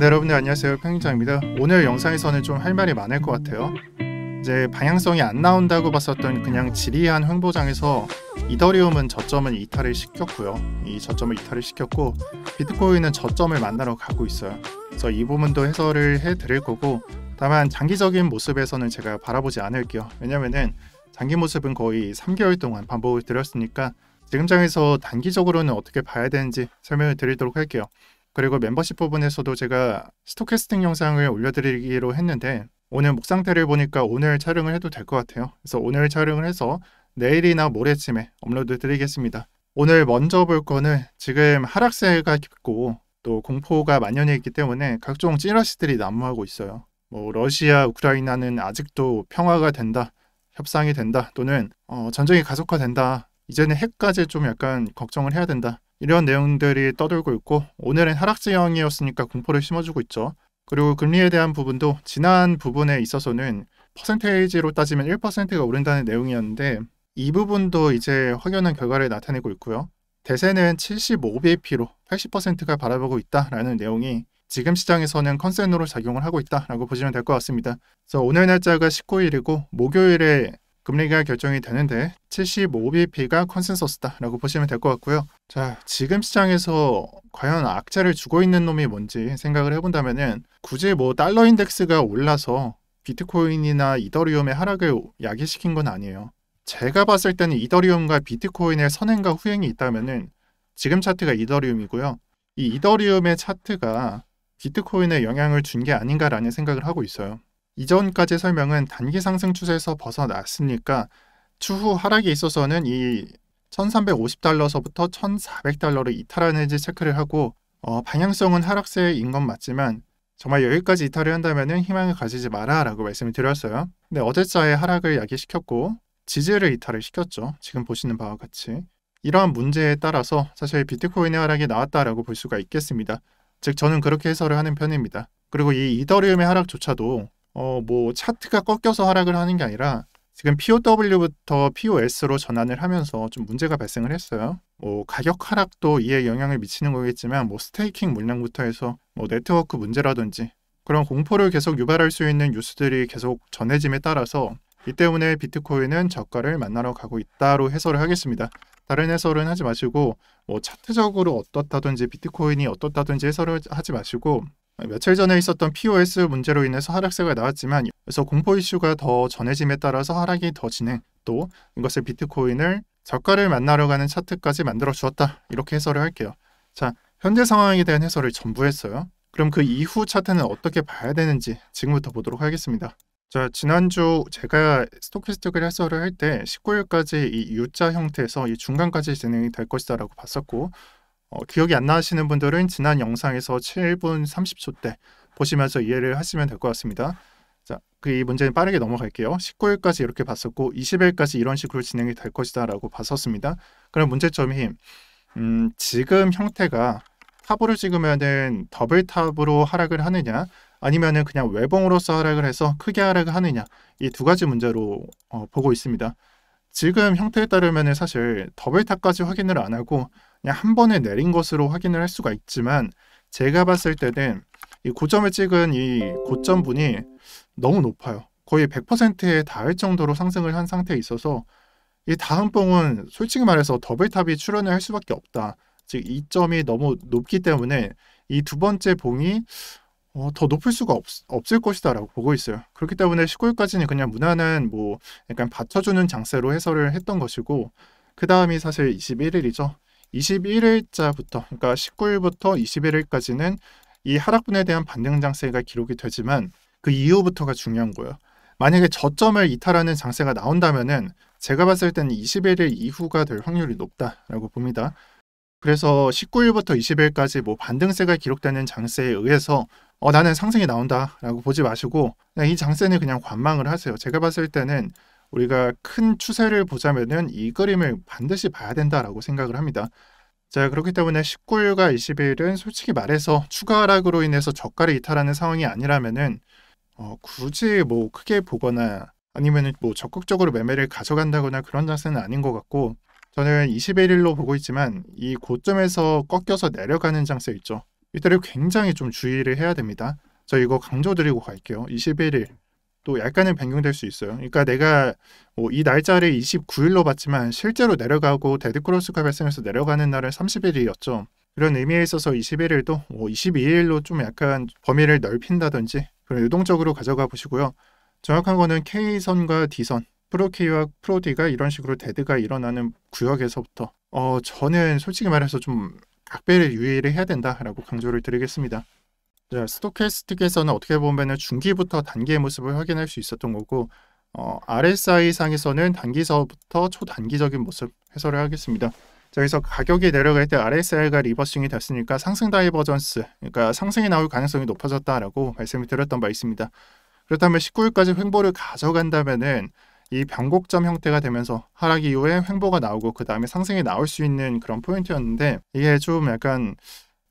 네, 여러분들 안녕하세요. 평균장입니다. 오늘 영상에서는 좀 할 말이 많을 것 같아요. 이제 방향성이 안 나온다고 봤었던 그냥 지리한 횡보장에서 이더리움은 저점을 이탈을 시켰고요. 이 저점을 이탈을 시켰고 비트코인은 저점을 만나러 가고 있어요. 그래서 이 부분도 해설을 해드릴 거고, 다만 장기적인 모습에서는 제가 바라보지 않을게요. 왜냐면은 장기 모습은 거의 3개월 동안 반복을 드렸으니까 지금 장에서 단기적으로는 어떻게 봐야 되는지 설명을 드리도록 할게요. 그리고 멤버십 부분에서도 제가 스토캐스팅 영상을 올려드리기로 했는데 오늘 목 상태를 보니까 오늘 촬영을 해도 될 것 같아요. 그래서 오늘 촬영을 해서 내일이나 모레쯤에 업로드 드리겠습니다. 오늘 먼저 볼 거는 지금 하락세가 깊고 또 공포가 만연해 있기 때문에 각종 찌라시들이 난무하고 있어요. 러시아, 우크라이나는 아직도 평화가 된다, 협상이 된다, 또는 전쟁이 가속화된다, 이제는 핵까지 좀 약간 걱정을 해야 된다, 이런 내용들이 떠돌고 있고, 오늘은 하락세형이었으니까 공포를 심어주고 있죠. 그리고 금리에 대한 부분도 지난 부분에 있어서는 퍼센테이지로 따지면 1%가 오른다는 내용이었는데 이 부분도 이제 확연한 결과를 나타내고 있고요. 대세는 75bp로 80%가 바라보고 있다라는 내용이 지금 시장에서는 컨센으로 작용을 하고 있다라고 보시면 될 것 같습니다. 그래서 오늘 날짜가 19일이고 목요일에 금리가 결정이 되는데 75bp가 컨센서스다라고 보시면 될 것 같고요. 자, 지금 시장에서 과연 악재를 주고 있는 놈이 뭔지 생각을 해본다면은 굳이 달러 인덱스가 올라서 비트코인이나 이더리움의 하락을 야기시킨 건 아니에요. 제가 봤을 때는 이더리움과 비트코인의 선행과 후행이 있다면은 지금 차트가 이더리움이고요. 이 이더리움의 차트가 비트코인에 영향을 준 게 아닌가라는 생각을 하고 있어요. 이전까지 설명은 단기 상승 추세에서 벗어났으니까 추후 하락에 있어서는 이 1350달러서부터 1400달러를 이탈하는지 체크를 하고, 방향성은 하락세인 건 맞지만 정말 여기까지 이탈을 한다면 희망을 가지지 마라 라고 말씀을 드렸어요. 근데 어제자의 하락을 야기시켰고 지지를 이탈을 시켰죠. 지금 보시는 바와 같이 이러한 문제에 따라서 사실 비트코인의 하락이 나왔다라고 볼 수가 있겠습니다. 즉 저는 그렇게 해설을 하는 편입니다. 그리고 이 이더리움의 하락조차도 차트가 꺾여서 하락을 하는 게 아니라 지금 POW부터 POS로 전환을 하면서 좀 문제가 발생을 했어요. 가격 하락도 이에 영향을 미치는 거겠지만 스테이킹 물량부터 해서 네트워크 문제라든지 그런 공포를 계속 유발할 수 있는 뉴스들이 계속 전해짐에 따라서 이 때문에 비트코인은 저가를 만나러 가고 있다로 해설을 하겠습니다. 다른 해설은 하지 마시고 차트적으로 어떻다든지 비트코인이 어떻다든지 해설을 하지 마시고, 며칠 전에 있었던 POS 문제로 인해서 하락세가 나왔지만 그래서 공포 이슈가 더 전해짐에 따라서 하락이 더 진행, 또 이것을 비트코인을 저가를 만나러 가는 차트까지 만들어 주었다, 이렇게 해설을 할게요. 자, 현재 상황에 대한 해설을 전부 했어요. 그럼 그 이후 차트는 어떻게 봐야 되는지 지금부터 보도록 하겠습니다. 자, 지난주 제가 스토캐스틱을 해설을 할 때 19일까지 이 U자 형태에서 이 중간까지 진행이 될 것이다 라고 봤었고, 기억이 안 나시는 분들은 지난 영상에서 7분 30초 때 보시면서 이해를 하시면 될 것 같습니다. 자, 이 문제는 빠르게 넘어갈게요. 19일까지 이렇게 봤었고 20일까지 이런 식으로 진행이 될 것이다 라고 봤었습니다. 그럼 문제점이 지금 형태가 탑으로 찍으면은 더블 탑으로 하락을 하느냐, 아니면은 그냥 외봉으로서 하락을 해서 크게 하락을 하느냐, 이 두 가지 문제로 보고 있습니다. 지금 형태에 따르면 사실 더블 탑까지 확인을 안 하고 그냥 한 번에 내린 것으로 확인을 할 수가 있지만, 제가 봤을 때는 이 고점을 찍은 이 고점분이 너무 높아요. 거의 100%에 닿을 정도로 상승을 한 상태에 있어서 이 다음 봉은 솔직히 말해서 더블탑이 출현을 할 수밖에 없다. 즉 이 점이 너무 높기 때문에 이 두 번째 봉이 더 높을 수가 없을 것이다 라고 보고 있어요. 그렇기 때문에 19일까지는 그냥 무난한 약간 받쳐주는 장세로 해설을 했던 것이고, 그 다음이 사실 21일이죠. 21일자부터, 그러니까 19일부터 21일까지는 이 하락분에 대한 반등 장세가 기록이 되지만 그 이후부터가 중요한 거예요. 만약에 저점을 이탈하는 장세가 나온다면은 제가 봤을 때는 21일 이후가 될 확률이 높다라고 봅니다. 그래서 19일부터 20일까지 반등세가 기록되는 장세에 의해서 나는 상승이 나온다 라고 보지 마시고 그냥 이 장세는 그냥 관망을 하세요. 제가 봤을 때는 우리가 큰 추세를 보자면은 이 그림을 반드시 봐야 된다라고 생각을 합니다. 자, 그렇기 때문에 19일과 20일은 솔직히 말해서 추가 하락으로 인해서 저가를 이탈하는 상황이 아니라면은 굳이 크게 보거나 아니면은 적극적으로 매매를 가져간다거나 그런 장세는 아닌 것 같고, 저는 21일로 보고 있지만 이 고점에서 꺾여서 내려가는 장세 있죠. 이때를 굉장히 좀 주의를 해야 됩니다. 저 이거 강조드리고 갈게요. 21일 또 약간은 변경될 수 있어요. 그러니까 내가 이 날짜를 29일로 봤지만 실제로 내려가고 데드크로스가 발생해서 내려가는 날은 30일이었죠. 그런 의미에 있어서 21일도 22일로 좀 약간 범위를 넓힌다든지 그런 유동적으로 가져가 보시고요. 정확한 거는 K선과 D선, 프로 K와 프로 D가 이런 식으로 데드가 일어나는 구역에서부터 저는 솔직히 말해서 좀 각별히 유의를 해야 된다라고 강조를 드리겠습니다. 자, 스토캐스틱에서는 어떻게 보면 중기부터 단기의 모습을 확인할 수 있었던 거고 RSI 상에서는 단기서부터 초단기적인 모습 해설을 하겠습니다. 자, 그래서 가격이 내려갈 때 RSI가 리버싱이 됐으니까 상승 다이버전스, 그러니까 상승이 나올 가능성이 높아졌다라고 말씀을 드렸던 바 있습니다. 그렇다면 19일까지 횡보를 가져간다면은 이 변곡점 형태가 되면서 하락 이후에 횡보가 나오고 그 다음에 상승이 나올 수 있는 그런 포인트였는데 이게 좀 약간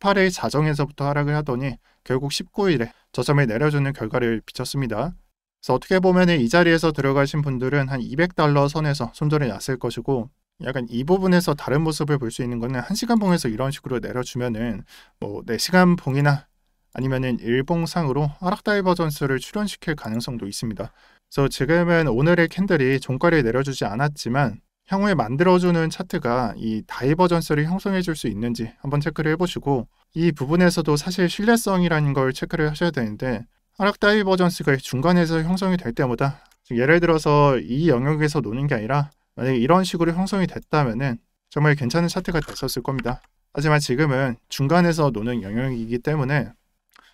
8일 자정에서부터 하락을 하더니 결국 19일에 저점을 내려주는 결과를 비쳤습니다. 그래서 어떻게 보면 이 자리에서 들어가신 분들은 한 $200 선에서 손절이 났을 것이고 약간 이 부분에서 다른 모습을 볼 수 있는 거는 1시간 봉에서 이런 식으로 내려주면은 4시간 봉이나 아니면은 일봉상으로 하락 다이버전스를 출현시킬 가능성도 있습니다. 그래서 지금은 오늘의 캔들이 종가를 내려주지 않았지만 향후에 만들어주는 차트가 이 다이버전스를 형성해 줄 수 있는지 한번 체크를 해보시고 이 부분에서도 사실 신뢰성이라는 걸 체크를 하셔야 되는데 하락 다이버전스가 중간에서 형성이 될 때마다 예를 들어서 이 영역에서 노는 게 아니라 만약에 이런 식으로 형성이 됐다면은 정말 괜찮은 차트가 됐었을 겁니다. 하지만 지금은 중간에서 노는 영역이기 때문에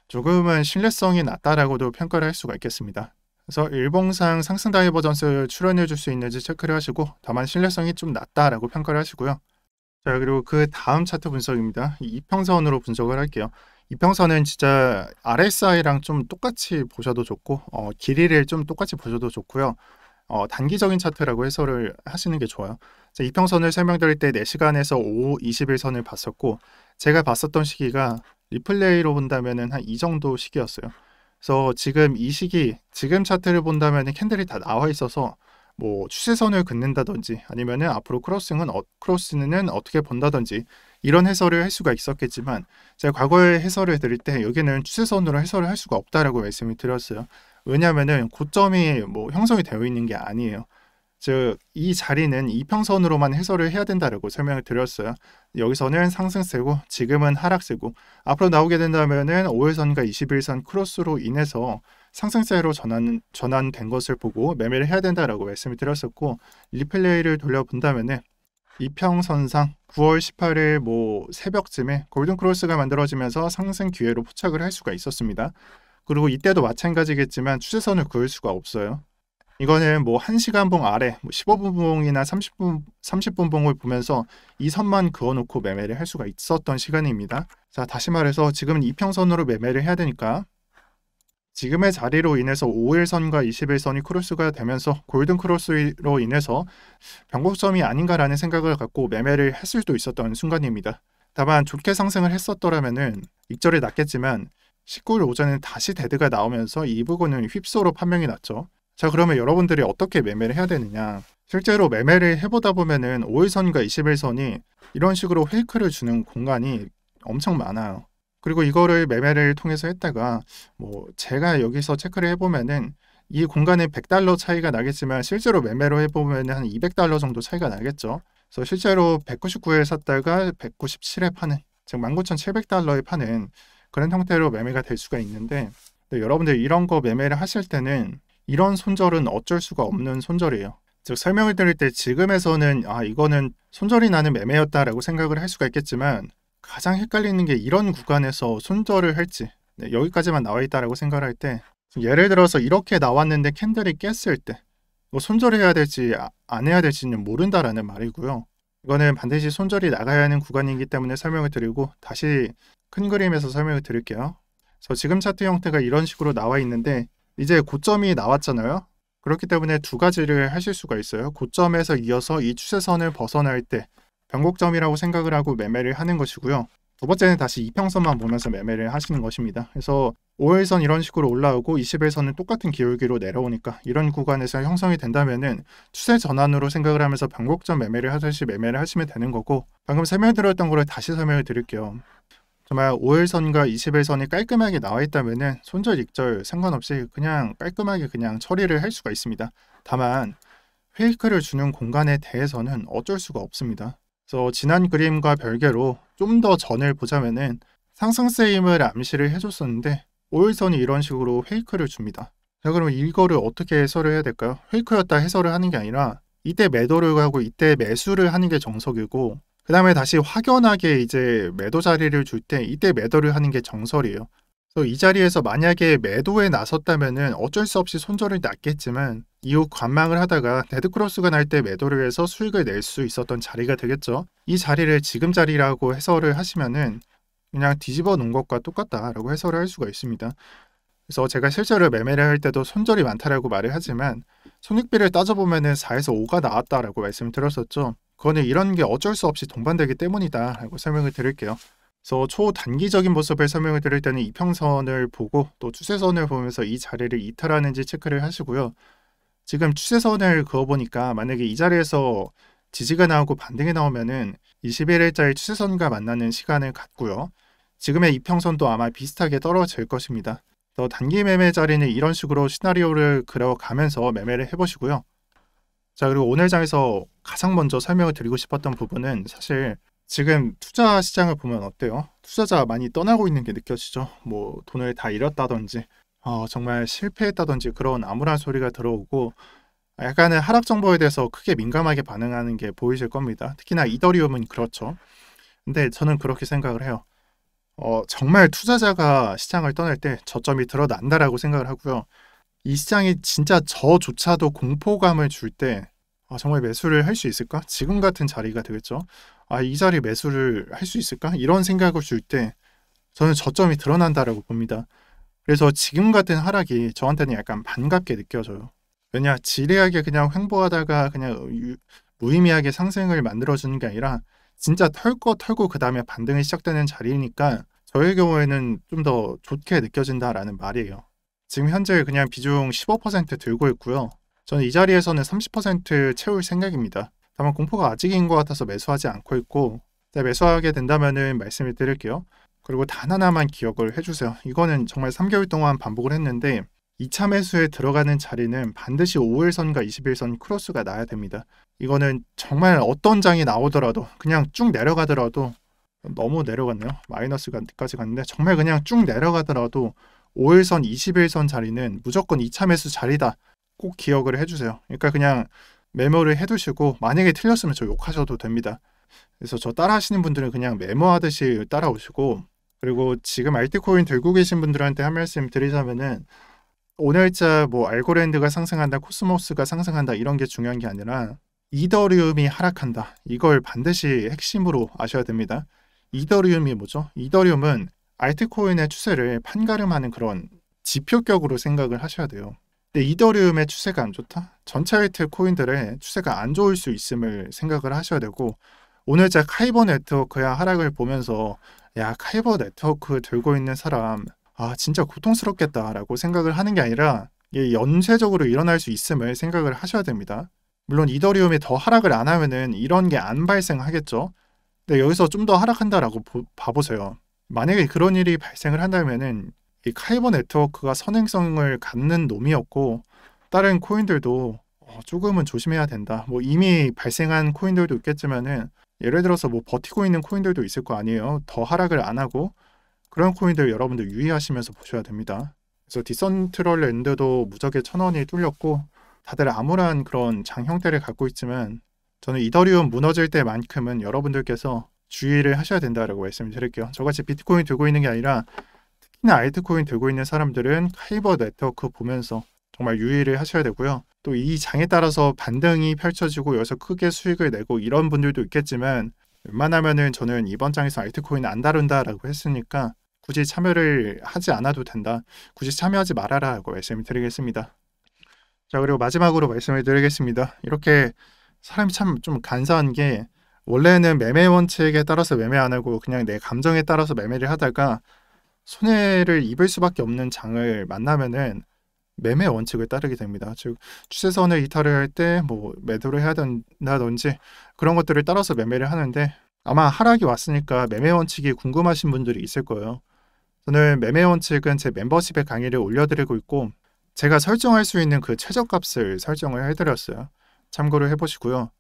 조금은 신뢰성이 낮다라고도 평가를 할 수가 있겠습니다. 그래서 일봉상 상승 다이버전스를 출현해 줄 수 있는지 체크를 하시고 다만 신뢰성이 좀 낮다라고 평가를 하시고요. 자, 그리고 그 다음 차트 분석입니다. 이평선으로 분석을 할게요. 이평선은 진짜 RSI랑 좀 똑같이 보셔도 좋고 길이를 좀 똑같이 보셔도 좋고요. 단기적인 차트라고 해설을 하시는 게 좋아요. 자, 이평선을 설명드릴 때 4시간에서 5, 21선을 봤었고 제가 봤었던 시기가 리플레이로 본다면 한 이 정도 시기였어요. 그래서 지금 이 시기, 지금 차트를 본다면 캔들이 다 나와 있어서 추세선을 긋는다든지 아니면은 앞으로 크로스는 어떻게 본다든지 이런 해설을 할 수가 있었겠지만 제가 과거에 해설을 드릴 때 여기는 추세선으로 해설을 할 수가 없다라고 말씀을 드렸어요. 왜냐하면은 고점이 형성이 되어 있는 게 아니에요. 즉 이 자리는 이평선으로만 해설을 해야 된다라고 설명을 드렸어요. 여기서는 상승세고 지금은 하락세고 앞으로 나오게 된다면은 5일선과 21선 크로스로 인해서 상승세로 전환된 것을 보고 매매를 해야 된다라고 말씀을 드렸었고 리플레이를 돌려본다면은 이평선상 9월 18일 새벽쯤에 골든 크로스가 만들어지면서 상승 기회로 포착을 할 수가 있었습니다. 그리고 이때도 마찬가지겠지만 추세선을 그을 수가 없어요. 이거는 1시간 봉 아래 15분 봉이나 30분 봉을 보면서 이 선만 그어놓고 매매를 할 수가 있었던 시간입니다. 자, 다시 말해서 지금은 이평선으로 매매를 해야 되니까 지금의 자리로 인해서 5일선과 21선이 크로스가 되면서 골든 크로스로 인해서 변곡점이 아닌가라는 생각을 갖고 매매를 했을 수도 있었던 순간입니다. 다만 좋게 상승을 했었더라면은 익절이 났겠지만 19일 오전에 다시 데드가 나오면서 이 부분은 휩소로 판명이 났죠. 자, 그러면 여러분들이 어떻게 매매를 해야 되느냐? 실제로 매매를 해보다 보면은 5일선과 21선이 이런 식으로 페이크를 주는 공간이 엄청 많아요. 그리고 이거를 매매를 통해서 했다가 제가 여기서 체크를 해보면은 이 공간에 $100 차이가 나겠지만 실제로 매매로 해보면은 한 $200 정도 차이가 나겠죠. 그래서 실제로 199에 샀다가 197에 파는, 즉 19,700달러에 파는 그런 형태로 매매가 될 수가 있는데 여러분들 이런 거 매매를 하실 때는 이런 손절은 어쩔 수가 없는 손절이에요. 즉 설명을 드릴 때 지금에서는 이거는 손절이 나는 매매였다라고 생각을 할 수가 있겠지만 가장 헷갈리는 게 이런 구간에서 손절을 할지 여기까지만 나와 있다라고 생각을 할 때 예를 들어서 이렇게 나왔는데 캔들이 깼을 때 손절해야 될지 안 해야 될지는 모른다라는 말이고요. 이거는 반드시 손절이 나가야 하는 구간이기 때문에 설명을 드리고 다시 큰 그림에서 설명을 드릴게요. 그래서 지금 차트 형태가 이런 식으로 나와 있는데 이제 고점이 나왔잖아요. 그렇기 때문에 두 가지를 하실 수가 있어요. 고점에서 이어서 이 추세선을 벗어날 때 변곡점이라고 생각을 하고 매매를 하는 것이고요. 두 번째는 다시 이평선만 보면서 매매를 하시는 것입니다. 그래서 5일선 이런 식으로 올라오고 21선은 똑같은 기울기로 내려오니까 이런 구간에서 형성이 된다면은 추세 전환으로 생각을 하면서 변곡점 매매를 하듯이 매매를 하시면 되는 거고 방금 설명드렸던 거를 다시 설명을 드릴게요. 정말 5일선과 20일선이 깔끔하게 나와 있다면은 손절 익절 상관없이 그냥 깔끔하게 그냥 처리를 할 수가 있습니다. 다만 페이크를 주는 공간에 대해서는 어쩔 수가 없습니다. 그래서 지난 그림과 별개로 좀 더 전을 보자면은 상승세임을 암시를 해줬었는데 5일선이 이런 식으로 페이크를 줍니다. 자, 그럼 이거를 어떻게 해설을 해야 될까요? 페이크였다 해설을 하는 게 아니라 이때 매도를 하고 이때 매수를 하는 게 정석이고, 그 다음에 다시 확연하게 이제 매도 자리를 줄 때 이때 매도를 하는 게 정설이에요. 그래서 이 자리에서 만약에 매도에 나섰다면은 어쩔 수 없이 손절을 났겠지만 이후 관망을 하다가 데드크로스가 날 때 매도를 해서 수익을 낼 수 있었던 자리가 되겠죠. 이 자리를 지금 자리라고 해설을 하시면은 그냥 뒤집어 놓은 것과 똑같다라고 해설을 할 수가 있습니다. 그래서 제가 실제로 매매를 할 때도 손절이 많다라고 말을 하지만 손익비를 따져보면은 4에서 5가 나왔다라고 말씀을 드렸었죠. 그거는 이런 게 어쩔 수 없이 동반되기 때문이다라고 설명을 드릴게요. 그래서 초단기적인 모습을 설명을 드릴 때는 이평선을 보고 또 추세선을 보면서 이 자리를 이탈하는지 체크를 하시고요. 지금 추세선을 그어보니까 만약에 이 자리에서 지지가 나오고 반등이 나오면은 21일자의 추세선과 만나는 시간을 갖고요. 지금의 이평선도 아마 비슷하게 떨어질 것입니다. 더 단기 매매 자리는 이런 식으로 시나리오를 그려가면서 매매를 해보시고요. 자, 그리고 오늘 장에서 가장 먼저 설명을 드리고 싶었던 부분은 사실 지금 투자 시장을 보면 어때요? 투자자 많이 떠나고 있는 게 느껴지죠? 뭐 돈을 다 잃었다든지 정말 실패했다든지 그런 암울한 소리가 들어오고 약간의 하락 정보에 대해서 크게 민감하게 반응하는 게 보이실 겁니다. 특히나 이더리움은 그렇죠. 근데 저는 그렇게 생각을 해요. 정말 투자자가 시장을 떠날 때 저점이 드러난다라고 생각을 하고요. 이 시장이 진짜 저조차도 공포감을 줄 때 정말 매수를 할 수 있을까? 지금 같은 자리가 되겠죠. 이 자리 매수를 할 수 있을까? 이런 생각을 줄 때 저는 저점이 드러난다라고 봅니다. 그래서 지금 같은 하락이 저한테는 약간 반갑게 느껴져요. 왜냐, 지레하게 그냥 횡보하다가 그냥 무의미하게 상승을 만들어주는 게 아니라 진짜 털고 그 다음에 반등이 시작되는 자리니까 저의 경우에는 좀 더 좋게 느껴진다라는 말이에요. 지금 현재 그냥 비중 15% 들고 있고요. 저는 이 자리에서는 30% 채울 생각입니다. 다만 공포가 아직인 것 같아서 매수하지 않고 있고, 매수하게 된다면은 말씀을 드릴게요. 그리고 단 하나만 기억을 해주세요. 이거는 정말 3개월 동안 반복을 했는데 2차 매수에 들어가는 자리는 반드시 5일선과 21선 크로스가 나야 됩니다. 이거는 정말 어떤 장이 나오더라도 그냥 쭉 내려가더라도, 너무 내려갔네요. 마이너스까지 갔는데 정말 그냥 쭉 내려가더라도 5일선, 21선 자리는 무조건 2차 매수 자리다. 꼭 기억을 해주세요. 그러니까 그냥 메모를 해두시고 만약에 틀렸으면 저 욕하셔도 됩니다. 그래서 저 따라 하시는 분들은 그냥 메모하듯이 따라오시고, 그리고 지금 알트코인 들고 계신 분들한테 한 말씀 드리자면은 오늘자 뭐 알고랜드가 상승한다, 코스모스가 상승한다 이런 게 중요한 게 아니라 이더리움이 하락한다. 이걸 반드시 핵심으로 아셔야 됩니다. 이더리움이 뭐죠? 이더리움은 알트코인의 추세를 판가름하는 그런 지표격으로 생각을 하셔야 돼요. 근데 이더리움의 추세가 안 좋다? 전체 알트코인들의 추세가 안 좋을 수 있음을 생각을 하셔야 되고, 오늘 자 카이버 네트워크야 하락을 보면서 야, 카이버 네트워크 들고 있는 사람 진짜 고통스럽겠다라고 생각을 하는 게 아니라 이게 연쇄적으로 일어날 수 있음을 생각을 하셔야 됩니다. 물론 이더리움이 더 하락을 안 하면은 이런 게 안 발생하겠죠. 근데 여기서 좀 더 하락한다라고 봐보세요. 만약에 그런 일이 발생을 한다면은 이 카이버 네트워크가 선행성을 갖는 놈이었고 다른 코인들도 조금은 조심해야 된다. 뭐 이미 발생한 코인들도 있겠지만은 예를 들어서 뭐 버티고 있는 코인들도 있을 거 아니에요. 더 하락을 안 하고 그런 코인들 여러분들 유의하시면서 보셔야 됩니다. 그래서 디센트럴랜드도 무적의 1,000원이 뚫렸고 다들 암울한 그런 장 형태를 갖고 있지만 저는 이더리움 무너질 때만큼은 여러분들께서 주의를 하셔야 된다라고 말씀드릴게요. 저같이 비트코인 들고 있는 게 아니라 특히나 알트코인 들고 있는 사람들은 카이버 네트워크 보면서 정말 유의를 하셔야 되고요. 또 이 장에 따라서 반등이 펼쳐지고 여기서 크게 수익을 내고 이런 분들도 있겠지만 웬만하면은 저는 이번 장에서 알트코인 안 다룬다라고 했으니까 굳이 참여를 하지 않아도 된다. 굳이 참여하지 말아라라고 말씀을 드리겠습니다. 자, 그리고 마지막으로 말씀을 드리겠습니다. 이렇게 사람이 참 좀 간사한 게 원래는 매매 원칙에 따라서 매매 안 하고 그냥 내 감정에 따라서 매매를 하다가 손해를 입을 수밖에 없는 장을 만나면은 매매 원칙을 따르게 됩니다. 즉 추세선을 이탈을 할 때 뭐 매도를 해야 된다든지 그런 것들을 따라서 매매를 하는데 아마 하락이 왔으니까 매매 원칙이 궁금하신 분들이 있을 거예요. 저는 매매 원칙은 제 멤버십에 강의를 올려드리고 있고 제가 설정할 수 있는 그 최저값을 설정을 해드렸어요. 참고를 해보시고요.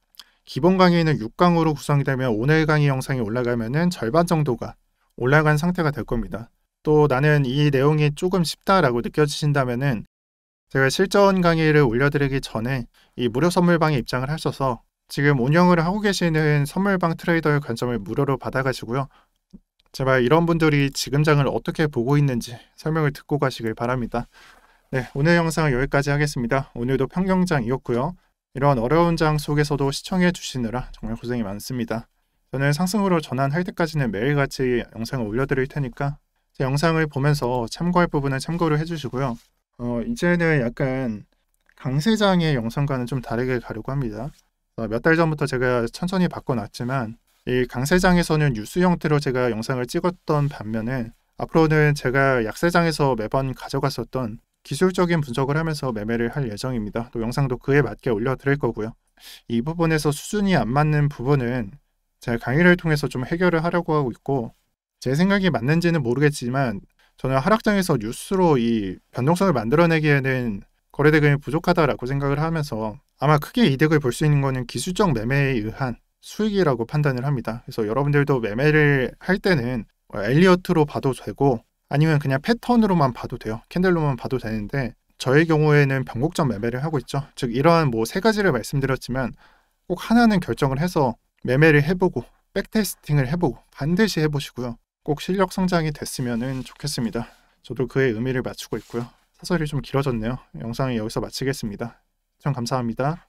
기본 강의는 6강으로 구성이 되면 오늘 강의 영상이 올라가면은 절반 정도가 올라간 상태가 될 겁니다. 또 나는 이 내용이 조금 쉽다라고 느껴지신다면은 제가 실전 강의를 올려드리기 전에 이 무료 선물방에 입장을 하셔서 지금 운영을 하고 계시는 선물방 트레이더의 관점을 무료로 받아가시고요. 제발 이런 분들이 지금 장을 어떻게 보고 있는지 설명을 듣고 가시길 바랍니다. 네, 오늘 영상은 여기까지 하겠습니다. 오늘도 평경장이었고요. 이런 어려운 장 속에서도 시청해 주시느라 정말 고생이 많습니다. 저는 상승으로 전환할 때까지는 매일같이 영상을 올려드릴 테니까 제 영상을 보면서 참고할 부분은 참고를 해주시고요. 이제는 약간 강세장의 영상과는 좀 다르게 가려고 합니다. 몇 달 전부터 제가 천천히 바꿔놨지만 이 강세장에서는 뉴스 형태로 제가 영상을 찍었던 반면에 앞으로는 제가 약세장에서 매번 가져갔었던 기술적인 분석을 하면서 매매를 할 예정입니다. 또 영상도 그에 맞게 올려드릴 거고요. 이 부분에서 수준이 안 맞는 부분은 제가 강의를 통해서 좀 해결을 하려고 하고 있고 제 생각이 맞는지는 모르겠지만 저는 하락장에서 뉴스로 이 변동성을 만들어내기에는 거래 대금이 부족하다라고 생각을 하면서 아마 크게 이득을 볼 수 있는 거는 기술적 매매에 의한 수익이라고 판단을 합니다. 그래서 여러분들도 매매를 할 때는 엘리어트로 봐도 되고 아니면 그냥 패턴으로만 봐도 돼요. 캔들로만 봐도 되는데 저의 경우에는 변곡점 매매를 하고 있죠. 즉 이러한 뭐 세 가지를 말씀드렸지만 꼭 하나는 결정을 해서 매매를 해보고 백테스팅을 해보고 반드시 해보시고요. 꼭 실력 성장이 됐으면 좋겠습니다. 저도 그의 의미를 맞추고 있고요. 사설이 좀 길어졌네요. 영상을 여기서 마치겠습니다. 시청 감사합니다.